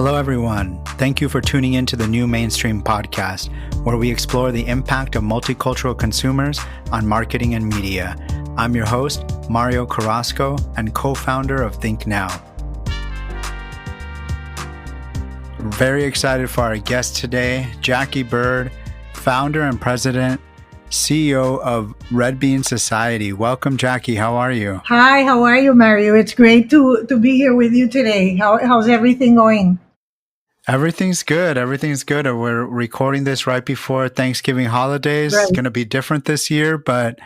Hello, everyone. Thank you for tuning in to the New Mainstream podcast, where we explore the impact of multicultural consumers on marketing and media. I'm your host, Mario Carrasco, and co-founder of Think Now. Very excited for our guest today, Jackie Bird, founder and president, CEO of Red Bean Society. Welcome, Jackie. How are you? Hi, how are you, Mario? It's great to be here with you today. How's everything going? Everything's good. Everything's good. We're recording this right before Thanksgiving holidays. Right. It's going to be different this year, but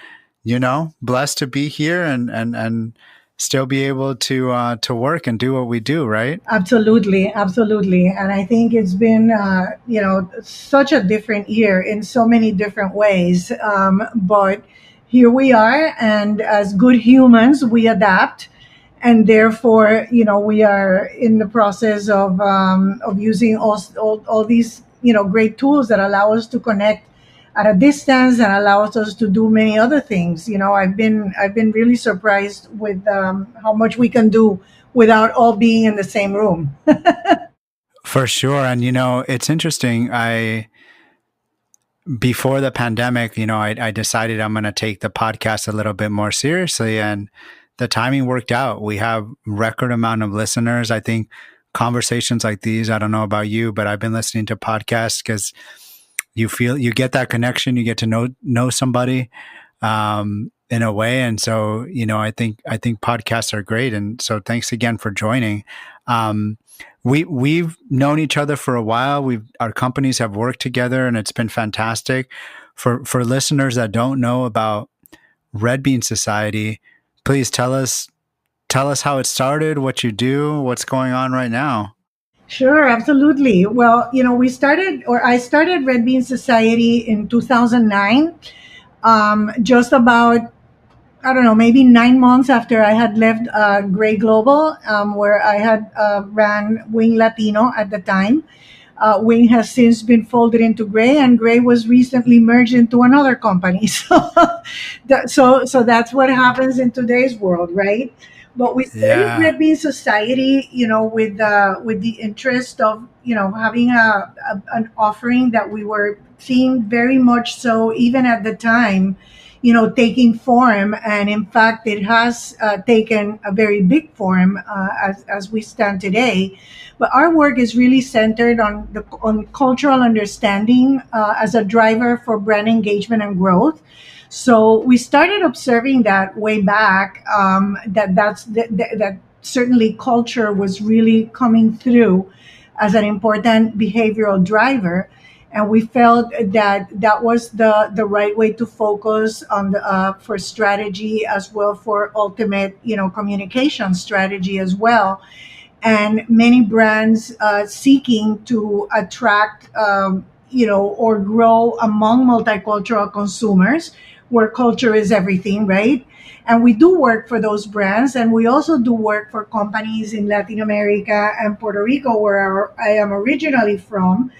blessed to be here and still be able to work and do what we do, right? Absolutely. And I think it's been, such a different year in so many different ways. But here we are, and as good humans, we adapt. And therefore, we are in the process of using all these, great tools that allow us to connect at a distance and allows us to do many other things. I've been really surprised with how much we can do without all being in the same room. For sure. And, it's interesting. Before the pandemic, I decided I'm going to take the podcast a little bit more seriously, and the timing worked out. We have record amount of listeners. I think conversations like these, I don't know about you, but I've been listening to podcasts because you get that connection, you get to know somebody in a way. And so, I think podcasts are great. And so thanks again for joining. We've known each other for a while. Our companies have worked together, and it's been fantastic. For listeners that don't know about Red Bean Society, please tell us how it started, what you do, what's going on right now. Sure, absolutely. Well, I started Red Bean Society in 2009, just about, I don't know, maybe 9 months after I had left Gray Global, where I had ran Wing Latino at the time. Wing has since been folded into Gray, and Gray was recently merged into another company. So that's what happens in today's world, right? But we started Red Bean Society, with the interest of having an offering that we were seeing very much so even at the time, taking form. And in fact, it has taken a very big form as we stand today. But our work is really centered on cultural understanding as a driver for brand engagement and growth. So we started observing that way back, that certainly culture was really coming through as an important behavioral driver. And we felt that was the right way to focus on for strategy, as well for ultimate, communication strategy as well. And many brands seeking to attract, or grow among multicultural consumers, where culture is everything, right? And we do work for those brands, and we also do work for companies in Latin America and Puerto Rico, where I am originally from,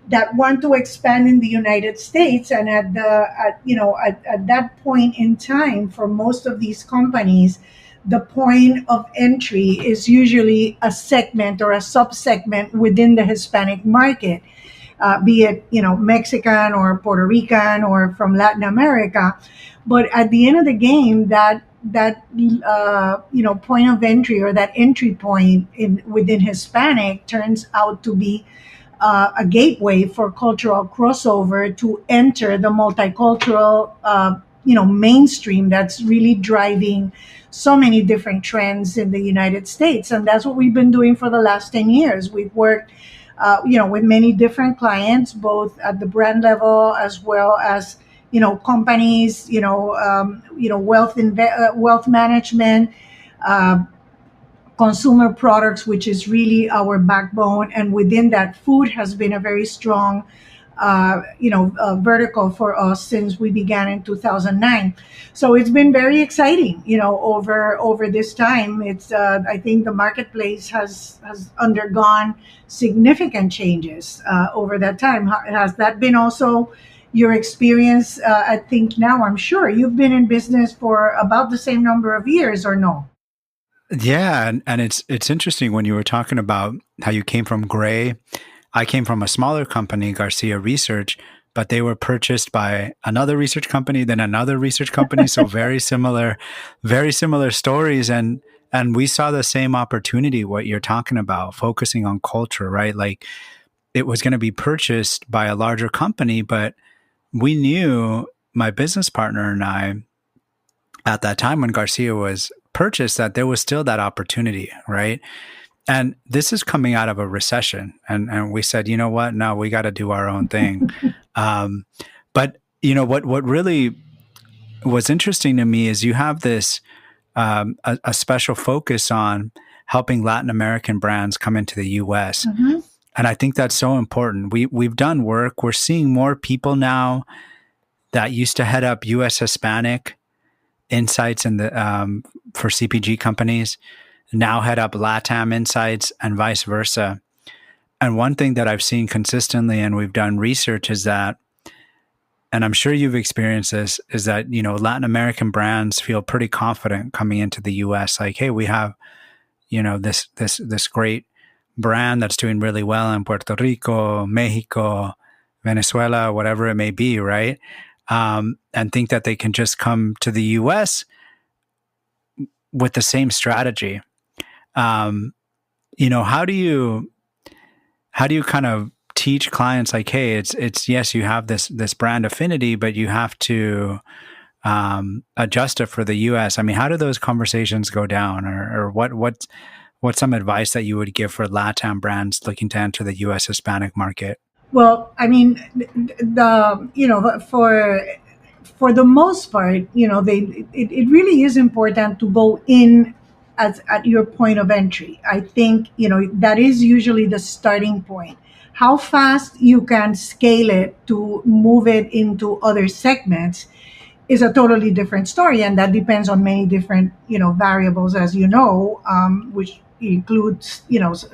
that want to expand in the United States. And at that point in time, for most of these companies, the point of entry is usually a segment or a subsegment within the Hispanic market, be it Mexican or Puerto Rican or from Latin America. But at the end of the game, that point of entry, or that entry point within Hispanic, turns out to be a gateway for cultural crossover to enter the multicultural mainstream that's really driving so many different trends in the United States. And that's what we've been doing for the last 10 years. We've worked with many different clients, both at the brand level as well as companies, wealth management, consumer products, which is really our backbone. And within that, food has been a very strong vertical for us since we began in 2009. So it's been very exciting, over this time. It's I think the marketplace has undergone significant changes over that time. Has that been also your experience? I think now, I'm sure you've been in business for about the same number of years, or no? Yeah, and it's interesting when you were talking about how you came from Gray. I came from a smaller company, Garcia Research, but they were purchased by another research company, then another research company. So very similar stories. And we saw the same opportunity, what you're talking about, focusing on culture, right? Like it was going to be purchased by a larger company, but we knew, my business partner and I, at that time when Garcia was purchased, that there was still that opportunity, right? And this is coming out of a recession. And we said, you know what? No, we got to do our own thing. Um, but what really was interesting to me is you have this a special focus on helping Latin American brands come into the U.S. Mm-hmm. And I think that's so important. We've done work. We're seeing more people now that used to head up U.S. Hispanic insights in the for CPG companies now head up LatAm insights and vice versa. And one thing that I've seen consistently, and we've done research, is that, and I'm sure you've experienced this, is that, Latin American brands feel pretty confident coming into the US. Like, hey, we have, this great brand that's doing really well in Puerto Rico, Mexico, Venezuela, whatever it may be, right? And think that they can just come to the US with the same strategy. Um, how do you kind of teach clients like, hey, it's yes, you have this brand affinity, but you have to adjust it for the U.S. I mean, how do those conversations go down, or what's some advice that you would give for LatAm brands looking to enter the U.S. Hispanic market? Well, I mean, the for the most part, it really is important to go in as at your point of entry. I think that is usually the starting point. How fast you can scale it to move it into other segments is a totally different story, and that depends on many different variables, as which includes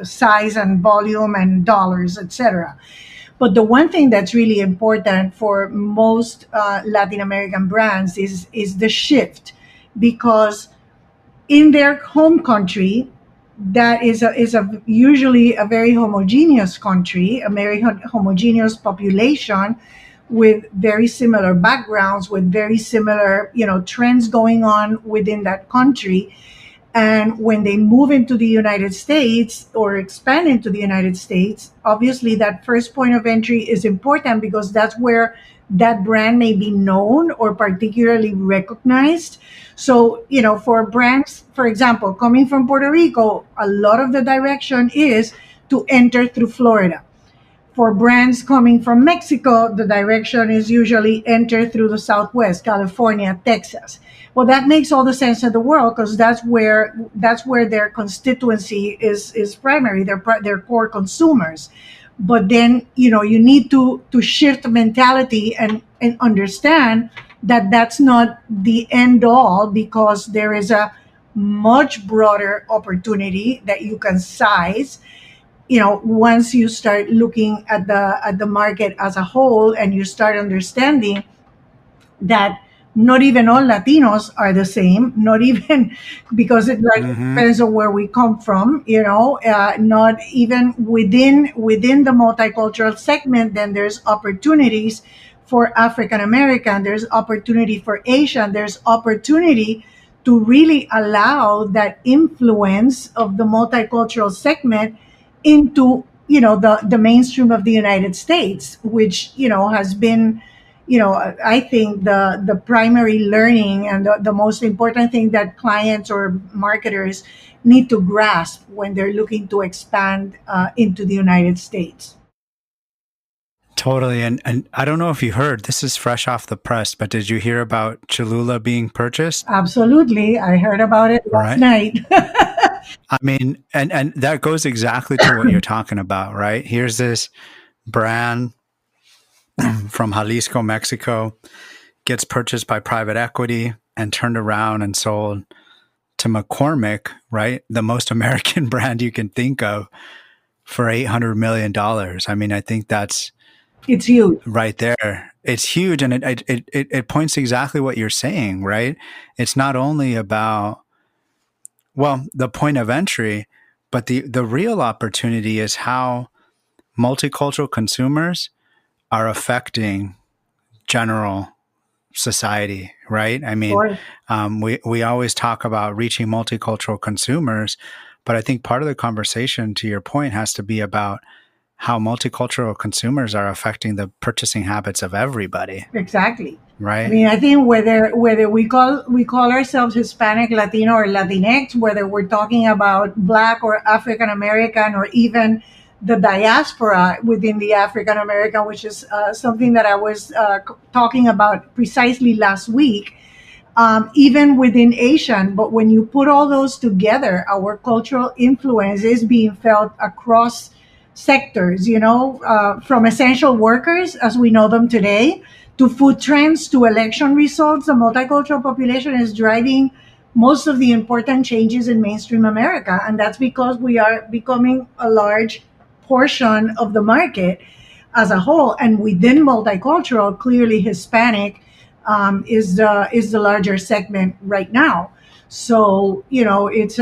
size and volume and dollars, etc. But the one thing that's really important for most Latin American brands is the shift, because in their home country, that is usually a very homogeneous country, a very homogeneous population with very similar backgrounds, with very similar trends going on within that country. And when they move into the United States or expand into the United States, obviously that first point of entry is important, because that's where that brand may be known or particularly recognized. So, for brands, for example, coming from Puerto Rico, a lot of the direction is to enter through Florida. For brands coming from Mexico, the direction is usually enter through the Southwest, California, Texas. Well, that makes all the sense in the world, because that's where their constituency is primary. Their core consumers. But then you need to shift mentality and understand that that's not the end all, because there is a much broader opportunity that you can size once you start looking at the market as a whole, and you start understanding that not even all Latinos are the same, not even because it like Mm-hmm. depends on where we come from, not even within the multicultural segment. Then there's opportunities for African American, there's opportunity for Asian, there's opportunity to really allow that influence of the multicultural segment into the mainstream of the United States, which has been I think the primary learning and the most important thing that clients or marketers need to grasp when they're looking to expand into the United States. Totally. And I don't know if you heard, this is fresh off the press, but did you hear about Cholula being purchased? Absolutely, I heard about it last Right. night. I mean, and that goes exactly to what you're talking about, right? Here's this brand from Jalisco, Mexico, gets purchased by private equity and turned around and sold to McCormick, right? The most American brand you can think of, for $800 million. I mean, I think that's It's huge. right there. It's huge, and it points to exactly what you're saying, right? It's not only about well, the point of entry, but the real opportunity is how multicultural consumers are affecting general society, right? I mean, Or we always talk about reaching multicultural consumers, but I think part of the conversation, to your point, has to be about how multicultural consumers are affecting the purchasing habits of everybody, exactly. I right? mean, I think whether we call ourselves Hispanic, Latino, or Latinx, whether we're talking about Black or African American, or even the diaspora within the African American, which is something that I was talking about precisely last week, even within Asian. But when you put all those together, our cultural influence is being felt across sectors, from essential workers as we know them today to food trends to election results. The multicultural population is driving most of the important changes in mainstream America. And that's because we are becoming a large portion of the market as a whole. And within multicultural, clearly Hispanic is the larger segment right now. So it's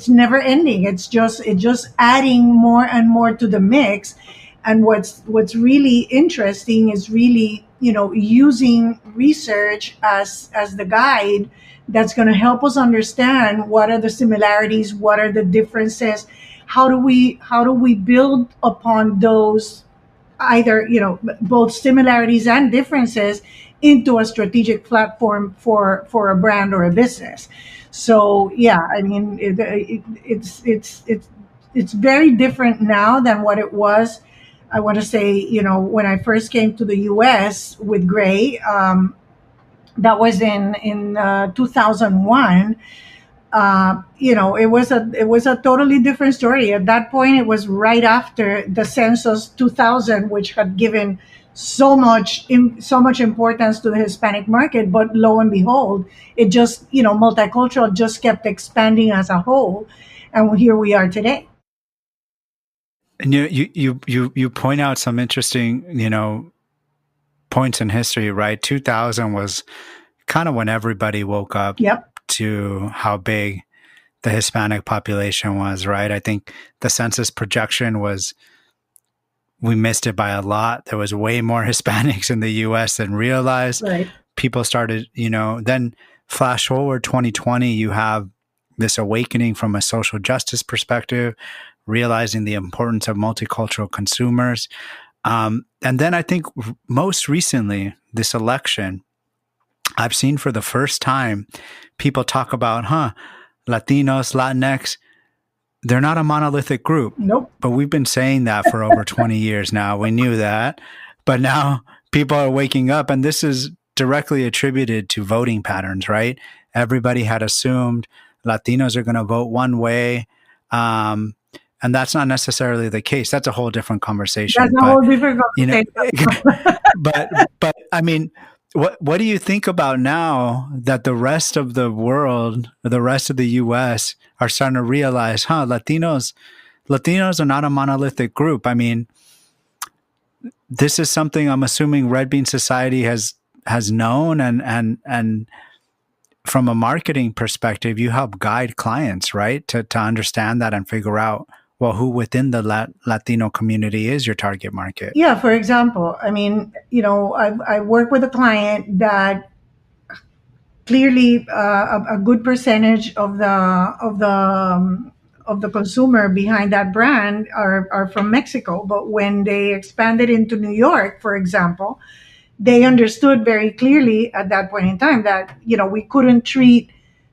never ending. It's just adding more and more to the mix. And what's really interesting is really using research as the guide that's going to help us understand what are the similarities, what are the differences, how do we build upon those, either both similarities and differences, into a strategic platform for a brand or a business. So yeah, I mean, it's very different now than what it was. I want to say, when I first came to the US with Gray, that was in 2001. It was a totally different story. At that point, it was right after the census 2000, which had given so much importance to the Hispanic market. But lo and behold, it just multicultural just kept expanding as a whole, and here we are today. And you point out some interesting, points in history, right? 2000 was kind of when everybody woke up Yep. to how big the Hispanic population was, right? I think the census projection was, we missed it by a lot. There was way more Hispanics in the US than realized. Right. People started, then flash forward 2020, you have this awakening from a social justice perspective, realizing the importance of multicultural consumers. And then I think most recently, this election, I've seen for the first time people talk about, Latinos, Latinx, they're not a monolithic group. Nope. But we've been saying that for over 20 years now. We knew that. But now people are waking up, and this is directly attributed to voting patterns, right? Everybody had assumed Latinos are going to vote one way. And that's not necessarily the case. That's a whole different conversation. That's a whole different conversation. But I mean, what do you think about now that the rest of the world, the rest of the U.S. are starting to realize, Latinos are not a monolithic group. I mean, this is something I'm assuming Red Bean Society has known, and from a marketing perspective, you help guide clients, right, to understand that and figure out, well, who within the Latino community is your target market. Yeah, for example, I mean, I work with a client that clearly a good percentage of the consumer behind that brand are from Mexico. But when they expanded into New York, for example, they understood very clearly at that point in time that we couldn't treat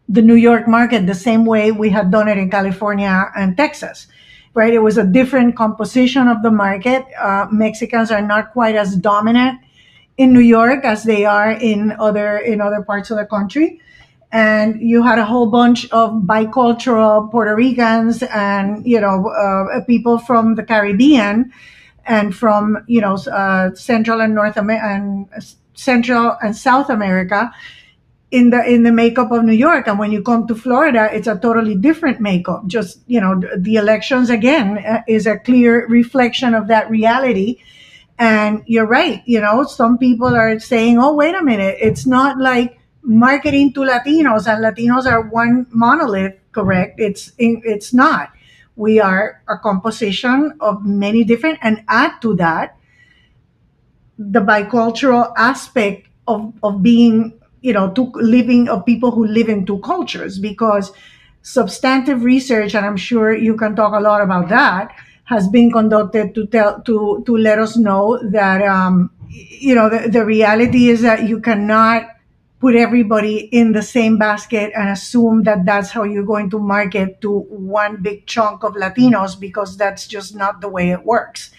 the New York market the same way we had done it in California and Texas. Right? It was a different composition of the market. Mexicans are not quite as dominant in New York as they are in other parts of the country. And you had a whole bunch of bicultural Puerto Ricans and people from the Caribbean and from Central and Central and South America in the makeup of New York. And when you come to Florida, it's a totally different makeup. Just the elections again is a clear reflection of that reality. And you're right. Some people are saying, "Oh, wait a minute! It's not like marketing to Latinos, and Latinos are one monolith, correct? It's not. We are a composition of many different, and add to that the bicultural aspect of being, two living, of people who live in two cultures, because substantive research, and I'm sure you can talk a lot about that, has been conducted to let us know that the reality is that you cannot put everybody in the same basket and assume that that's how you're going to market to one big chunk of Latinos, because that's just not the way it works.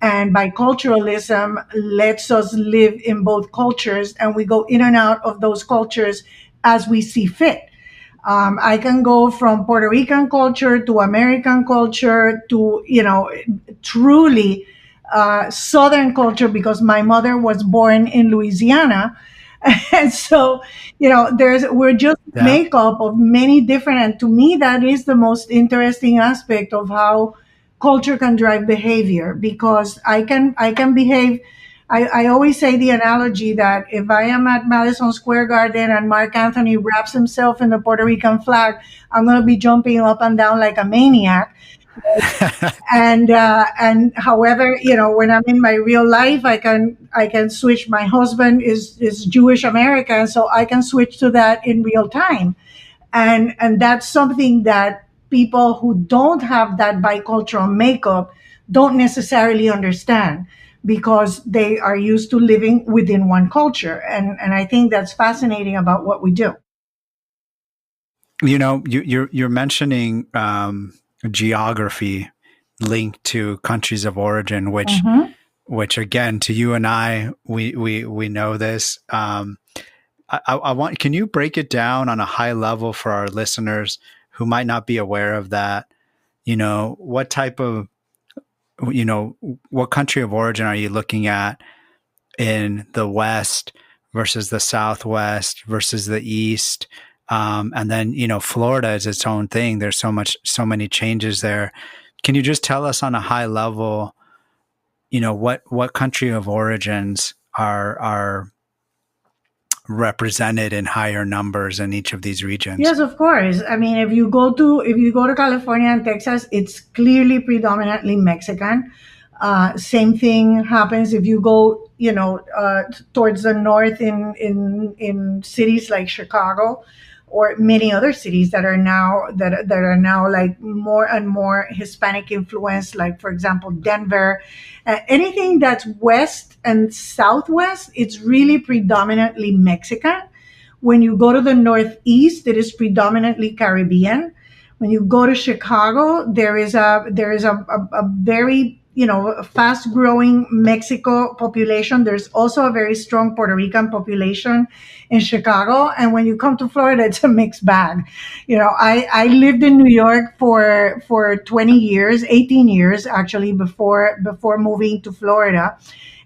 And biculturalism lets us live in both cultures, and we go in and out of those cultures as we see fit. I can go from Puerto Rican culture to American culture to, truly Southern culture, because my mother was born in Louisiana. And so, we're just Yeah. makeup of many different, and to me, that is the most interesting aspect of how culture can drive behavior, because I can behave. I always say the analogy that if I am at Madison Square Garden and Mark Anthony wraps himself in the Puerto Rican flag, I'm going to be jumping up and down like a maniac. And however, when I'm in my real life, I can switch. My husband is Jewish American, so I can switch to that in real time. And that's something that people who don't have that bicultural makeup don't necessarily understand, because they are used to living within one culture. And I think that's fascinating about what we do. You're mentioning geography linked to countries of origin, Mm-hmm. which again, to you and I, we know this. I want. Can you break it down on a high level for our listeners who might not be aware of that? What type of, what country of origin are you looking at in the West versus the Southwest versus the East? And then, Florida is its own thing. There's so many changes there. Can you just tell us on a high level, what country of origins are represented in higher numbers in each of these regions? Yes, of course. I mean, if you go to California and Texas, it's clearly predominantly Mexican. Same thing happens if you go, towards the north in cities like Chicago, or many other cities that are now like more and more Hispanic influenced. Like, for example, Denver. Anything that's west and southwest, it's really predominantly Mexican. When you go to the Northeast, it is predominantly Caribbean. When you go to Chicago, there is a very, fast growing Mexico population. There's also a very strong Puerto Rican population in Chicago. And when you come to Florida, it's a mixed bag. I lived in New York for 20 years, 18 years actually, before moving to Florida.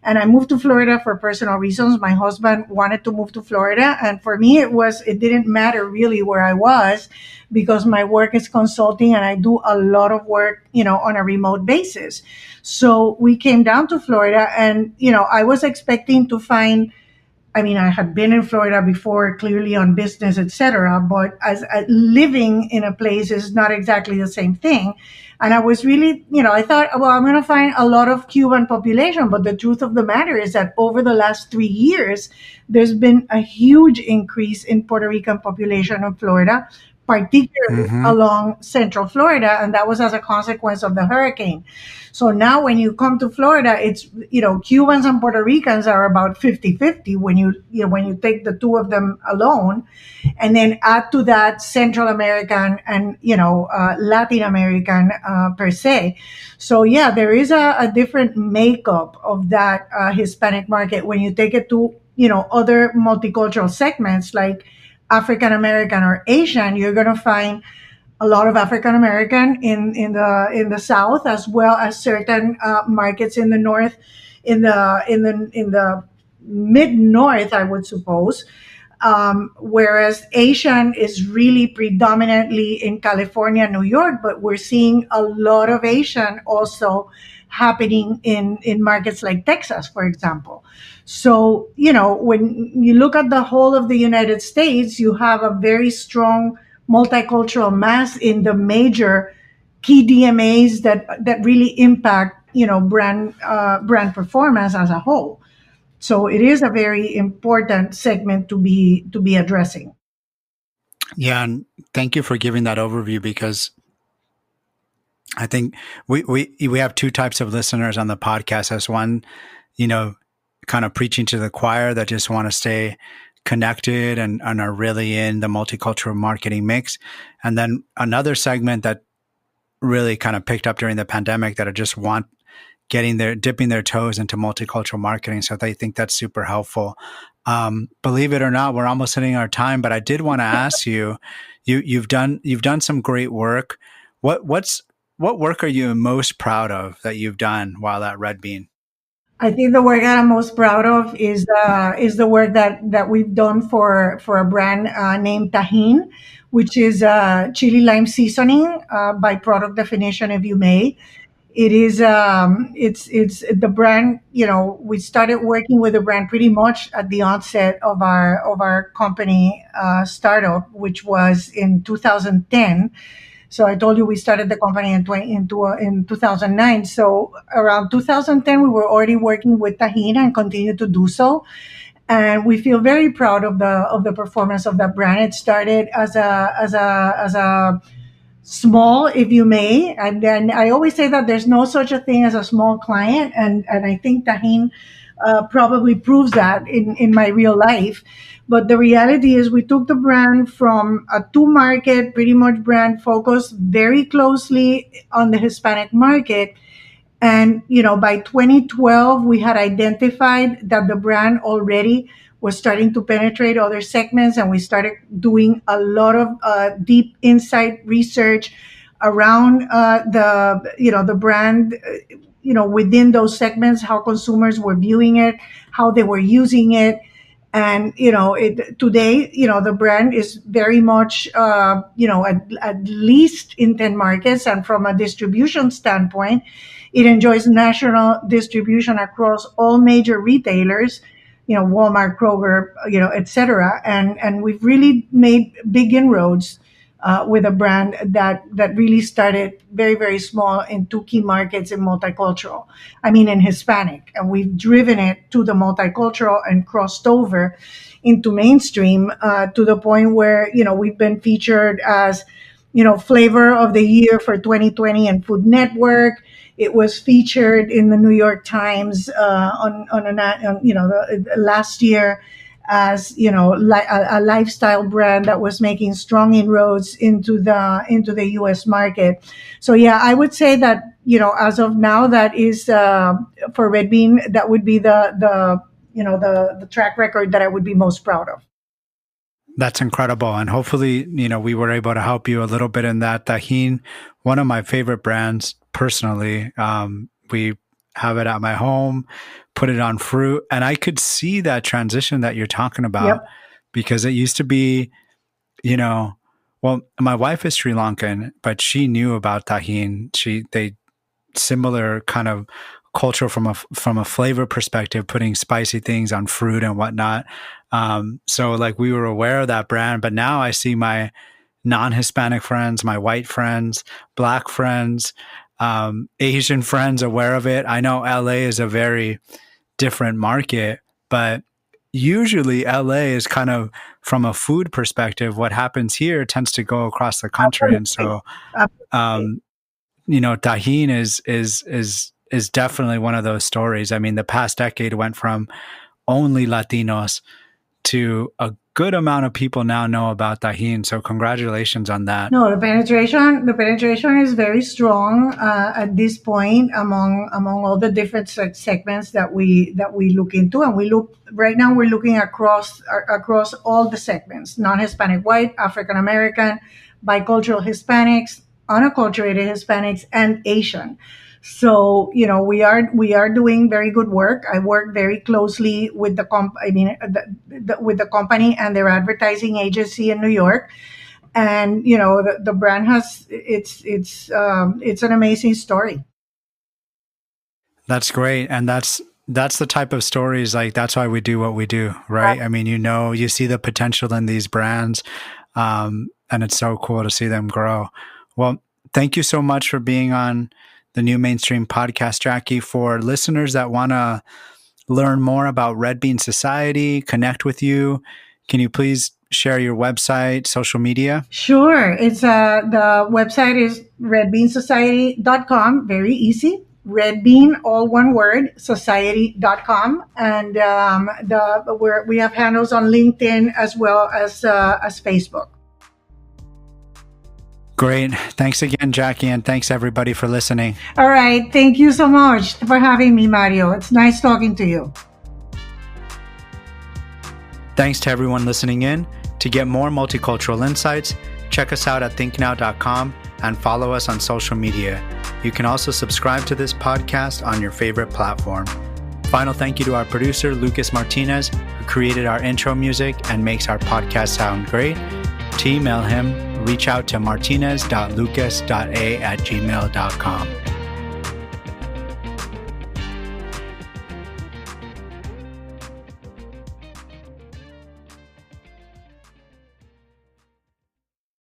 And I moved to Florida for personal reasons. My husband wanted to move to Florida, and for me, it didn't matter really where I was, because my work is consulting and I do a lot of work, on a remote basis. So we came down to Florida, and I was expecting to find. I mean, I had been in Florida before, clearly on business, etc. But as living in a place is not exactly the same thing. And I was really, I thought, well, I'm going to find a lot of Cuban population. But the truth of the matter is that over the last 3 years, there's been a huge increase in Puerto Rican population in Florida, particularly Mm-hmm. along Central Florida, and that was as a consequence of the hurricane. So now when you come to Florida, it's, Cubans and Puerto Ricans are about 50-50 when you take the two of them alone, and then add to that Central American and, Latin American, per se. So yeah, there is a different makeup of that Hispanic market when you take it to, other multicultural segments like African American or Asian. You're going to find a lot of African American in the South, as well as certain markets in the North, in the mid North, I would suppose. Whereas Asian is really predominantly in California, New York, but we're seeing a lot of Asian also happening in markets like Texas, for example. So, when you look at the whole of the United States, you have a very strong multicultural mass in the major key DMAs that really impact, brand performance as a whole. So it is a very important segment to be addressing. Yeah, and thank you for giving that overview because I think we have two types of listeners on the podcast. As one, you know, kind of preaching to the choir that just want to stay connected and are really in the multicultural marketing mix. And then another segment that really kind of picked up during the pandemic that are just want dipping their toes into multicultural marketing. So they think that's super helpful. Believe it or not, we're almost hitting our time, but I did want to ask you, you've done some great work. What work are you most proud of that you've done while at Red Bean? I think the work that I'm most proud of is the work that we've done for a brand named Tajín, which is chili lime seasoning by product definition, if you may. It is it's the brand. We started working with the brand pretty much at the onset of our company startup, which was in 2010. So I told you we started the company in 2009. So around 2010, we were already working with Tajín and continue to do so. And we feel very proud of the performance of that brand. It started as a small, if you may. And then I always say that there's no such a thing as a small client. And I think Tajín probably proves that in my real life. But the reality is, we took the brand from a two market, pretty much brand focused very closely on the Hispanic market. And, by 2012, we had identified that the brand already was starting to penetrate other segments, and we started doing a lot of deep insight research around the brand, within those segments, how consumers were viewing it, how they were using it. And today, the brand is very much at least in 10 markets, and from a distribution standpoint, it enjoys national distribution across all major retailers, Walmart, Kroger, etc. And we've really made big inroads with a brand that really started very, very small in two key markets in multicultural. I mean, in Hispanic, and we've driven it to the multicultural and crossed over into mainstream to the point where we've been featured as flavor of the year for 2020 and Food Network. It was featured in the New York Times last year as a lifestyle brand that was making strong inroads into the U.S. market. So yeah, I would say that as of now, that is for Red Bean, that would be the track record that I would be most proud of. That's incredible. And hopefully, we were able to help you a little bit in that. Tajín, one of my favorite brands personally. We have it at my home, put it on fruit. And I could see that transition that you're talking about. Yep. Because it used to be, well, my wife is Sri Lankan, but she knew about Tajín. They similar kind of culture from a flavor perspective, putting spicy things on fruit and whatnot. So like we were aware of that brand, but now I see my non-Hispanic friends, my white friends, Black friends, Asian friends aware of it. I know LA is a very different market, but usually LA is kind of from a food perspective, what happens here tends to go across the country. And so, Absolutely. Tajín is definitely one of those stories. I mean, the past decade went from only Latinos to a good amount of people now know about Tajín. So congratulations on that. No, the penetration is very strong at this point among all the different segments that we look into, and right now we're looking across all the segments: non-Hispanic, white, African American, bicultural Hispanics, unacculturated Hispanics, and Asian. So we are doing very good work. I work very closely with with the company and their advertising agency in New York. And the brand has it's an amazing story. That's great. And that's the type of stories, like that's why we do what we do, right? I mean, you see the potential in these brands, and it's so cool to see them grow. Well, thank you so much for being on the New Mainstream podcast, Jackie. For listeners that want to learn more about Red Bean Society, connect with you, can you please share your website, social media? Sure. It's the website is redbeansociety.com. Very easy. Red Bean, all one word, society.com. And we have handles on LinkedIn as well as Facebook. Great. Thanks again, Jackie, and thanks everybody for listening. All right. Thank you so much for having me, Mario. It's nice talking to you. Thanks to everyone listening in. To get more multicultural insights, check us out at thinknow.com and follow us on social media. You can also subscribe to this podcast on your favorite platform. Final thank you to our producer, Lucas Martinez, who created our intro music and makes our podcast sound great. To email him, reach out to martinez.lucas.a@gmail.com.